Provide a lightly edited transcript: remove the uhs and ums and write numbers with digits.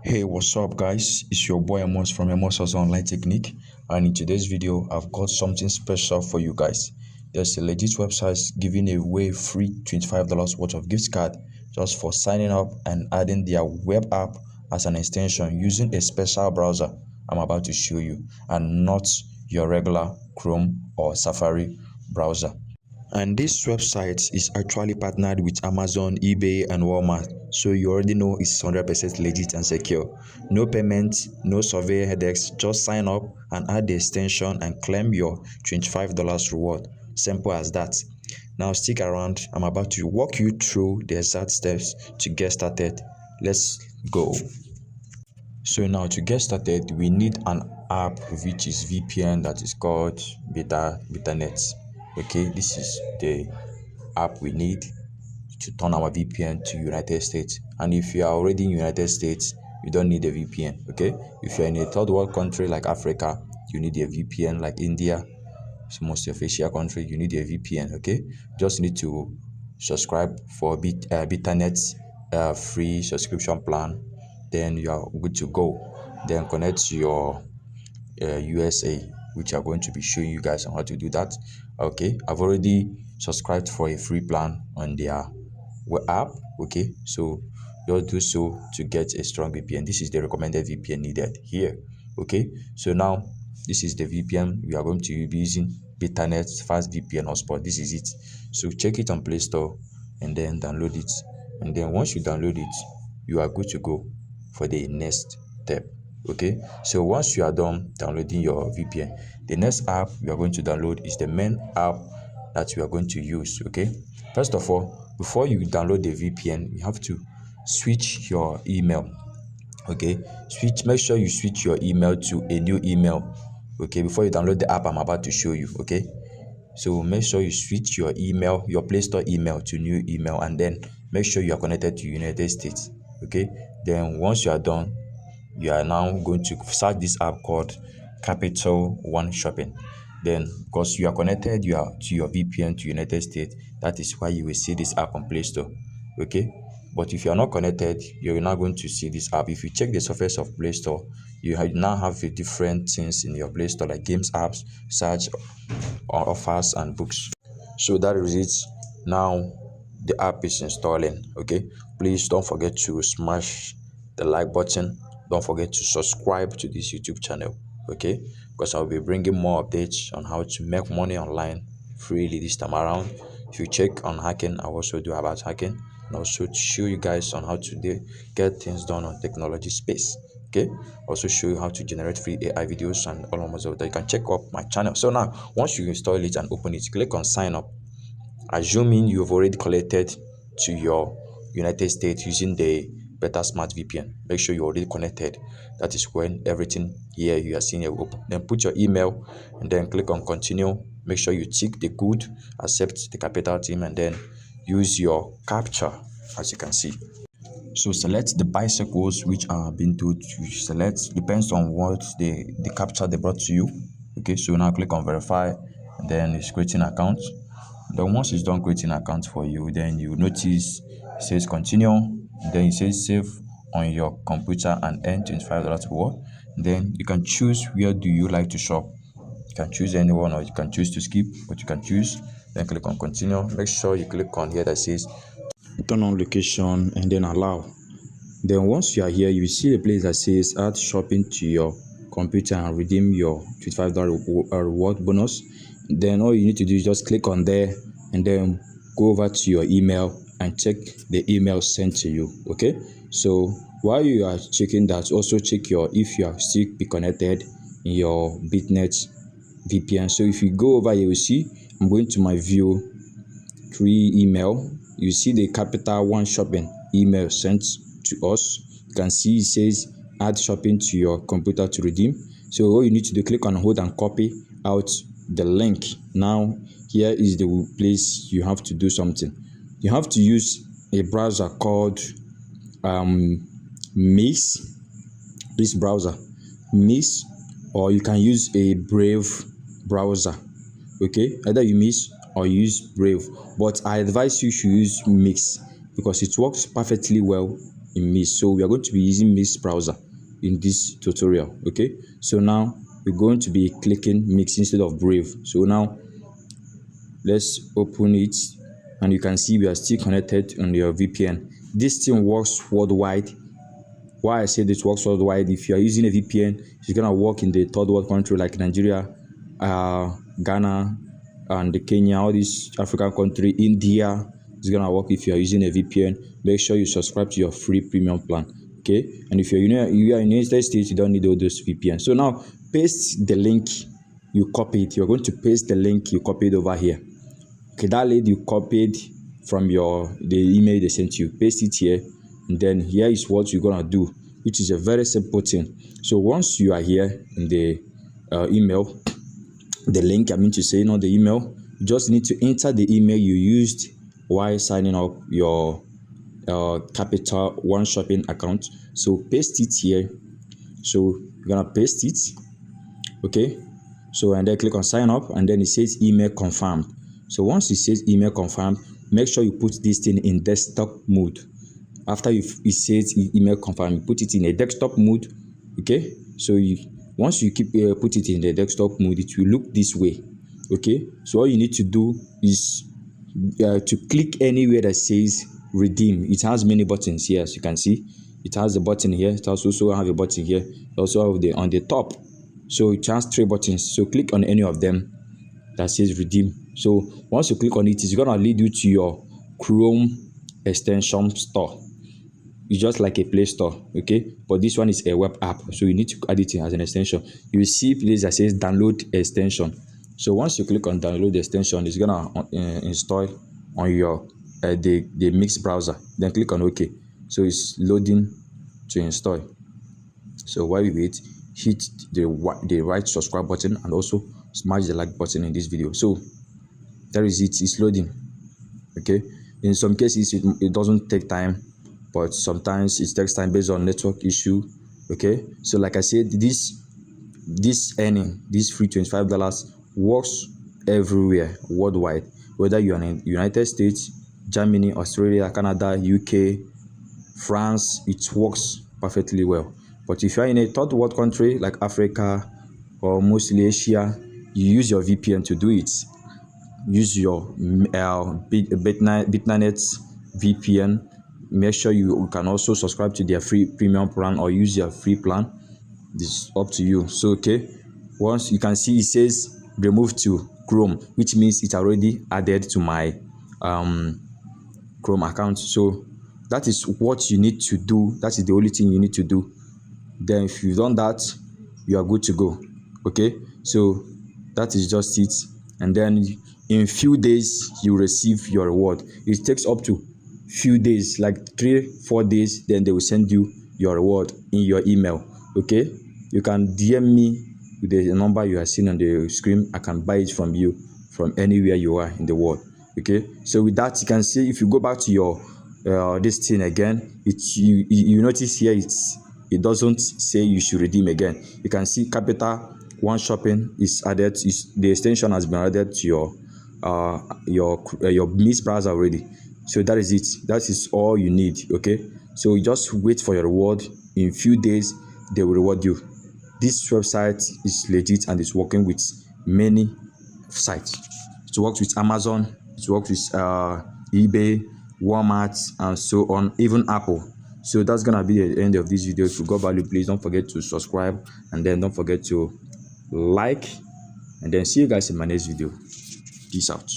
Hey, what's up, guys? It's your boy Amos from Amos Hustle Online Technique, and in today's video, I've got something special for you guys. There's a legit website giving away free $25 worth of gift card just for signing up and adding their web app as an extension using a special browser I'm about to show you, and not your regular Chrome or Safari browser. And this website is actually partnered with Amazon, eBay, and Walmart, so you already know it's 100% legit and secure. No payment, no survey headaches, just sign up and add the extension and claim your $25 reward. Simple as that. Now stick around, I'm about to walk you through the exact steps to get started. Let's go. So now to get started, we need an app which is VPN, that is called Betanet. Okay, this is the app we need to turn our VPN to United States. And if you are already in United States, you don't need a VPN. Okay, if you're in a third world country like Africa, you need a VPN. Like India, most of Asia country, you need a VPN. Okay, just need to subscribe for Betanet free subscription plan, then you are good to go. Then connect to your USA, which are going to be showing you guys on how to do that. Okay, I've already subscribed for a free plan on their web app. Okay, so you'll do so to get a strong VPN. This is the recommended VPN needed here. Okay, so now this is the VPN we are going to be using. Betanet Fast VPN Hotspot. This is it. So check it on Play Store and then download it. And then once you download it, you are good to go for the next step. Okay, so once you are done downloading your VPN, the next app we are going to download is the main app that we are going to use. Okay, first of all, before you download the VPN, you have to switch your email. Okay, make sure you switch your email to a new email. Okay, before you download the app I'm about to show you. Okay, so make sure you switch your email, your Play Store email, to new email, and then make sure you are connected to United States. Okay, then once you are done, you are now going to search this app called Capital One Shopping. Then because you are connected to your VPN to United States, that is why you will see this app on Play Store. Okay, but if you are not connected, you're not going to see this app. If you check the surface of Play Store, you now have different things in your Play Store, like games apps, search, offers, and books. So that is it. Now the app is installing. Okay, please don't forget to smash the like button. Don't forget to subscribe to this YouTube channel. Okay, because I'll be bringing more updates on how to make money online freely this time around. If you check on hacking, I also do about hacking, and also to show you guys on how to get things done on technology space. Okay, also show you how to generate free AI videos and almost of that. You can check up my channel. So now once you install it and open it, click on sign up. Assuming you've already connected to your United States using the Beta Smart VPN, make sure you're already connected. That is when everything here you are seeing will open. Then put your email and then click on continue. Make sure you tick the good, accept the capital team, and then use your captcha, as you can see. So select the bicycles which are being told to select, depends on what the captcha they brought to you. Okay, so now click on verify, and then it's creating account. Then once it's done creating account for you, then you notice it says continue, then it says save on your computer and earn $25 reward. Then you can choose where do you like to shop. You can choose anyone, or you can choose to skip, but you can choose. Then click on continue. Make sure you click on here that says turn on location and then allow. Then once you are here, you see a place that says add shopping to your computer and redeem your $25 reward bonus. Then all you need to do is just click on there and then go over to your email and check the email sent to you. Okay, so while you are checking that, also check if you are still be connected in your Betanet VPN. So if you go over here, you will see I'm going to my view 3 email. You see the Capital One Shopping email sent to us. You can see it says add shopping to your computer to redeem. So all you need to do, click on hold and copy out the link. Now here is the place you have to do something. You have to use a browser called Mix. This browser Mix, or you can use a Brave browser. Okay, either you Mix or use Brave, but I advise you should use Mix because it works perfectly well in Mist. So we are going to be using Mist browser in this tutorial. Okay, so now we're going to be clicking Mix instead of Brave. So now let's open it, and you can see we are still connected on your VPN. This thing works worldwide. Why I say this works worldwide: if you are using a VPN, it's gonna work in the third world country like Nigeria, Ghana, and Kenya, all these African country, India. It's gonna work if you are using a VPN. Make sure you subscribe to your free premium plan. Okay, and if you are in the United States, you don't need all those VPN. So now paste the link, you copy it. You're going to paste the link you copied over here. Okay, that link you copied from the email they sent you. Paste it here, and then here is what you're gonna do, which is a very simple thing. So once you are here in the email, the link, I mean to say, not the email, you just need to enter the email you used while signing up your Capital One shopping account. So paste it here. So you're gonna paste it. Okay, so and then click on sign up, and then it says email confirmed. So once it says email confirmed, make sure you put this thing in desktop mode. After it says email confirmed, you put it in a desktop mode. Okay, so once you put it in the desktop mode, it will look this way. Okay, so all you need to do is to click anywhere that says redeem. It has many buttons here, as you can see. It has a button here. It also have a button here. It also have on the top. So it has 3 buttons. So click on any of them that says redeem. So once you click on it, it's gonna lead you to your Chrome extension store. It's just like a Play Store, okay? But this one is a web app, so you need to add it as an extension. You will see a place that says download extension. So once you click on download extension, it's gonna install on your the Mix browser. Then click on OK. So it's loading to install. So while you wait, hit the right subscribe button and also smash the like button in this video. So there is it. It's loading. Okay. In some cases, it doesn't take time, but sometimes it takes time based on network issue. Okay. So like I said, this free $25 works everywhere worldwide, whether you're in the United States, Germany, Australia, Canada, UK, France. It works perfectly well. But if you're in a third world country like Africa or mostly Asia, you use your VPN to do it. Use your Bitnet VPN. Make sure you can also subscribe to their free premium plan or use your free plan. This is up to you. So okay, once you can see it says remove to Chrome, which means it's already added to my Chrome account. So that is what you need to do. That is the only thing you need to do. Then if you've done that, you are good to go. Okay, so that is just it. And then in few days you receive your reward. It takes up to few days, like 3-4 days, then they will send you your reward in your email. Okay, you can DM me with the number you are seeing on the screen. I can buy it from you from anywhere you are in the world. Okay, so with that, you can see, if you go back to your this thing again, you notice here it doesn't say you should redeem again. You can see Capital One shopping is added. The extension has been added to your Mist browser already. So that is it. That is all you need. Okay, so you just wait for your reward. In few days they will reward you. This website is legit and it's working with many sites. It works with Amazon, it works with eBay, Walmart, and so on, even Apple. So that's gonna be the end of this video. If you got value, please don't forget to subscribe, and then don't forget to like, and then see you guys in my next video. Peace out.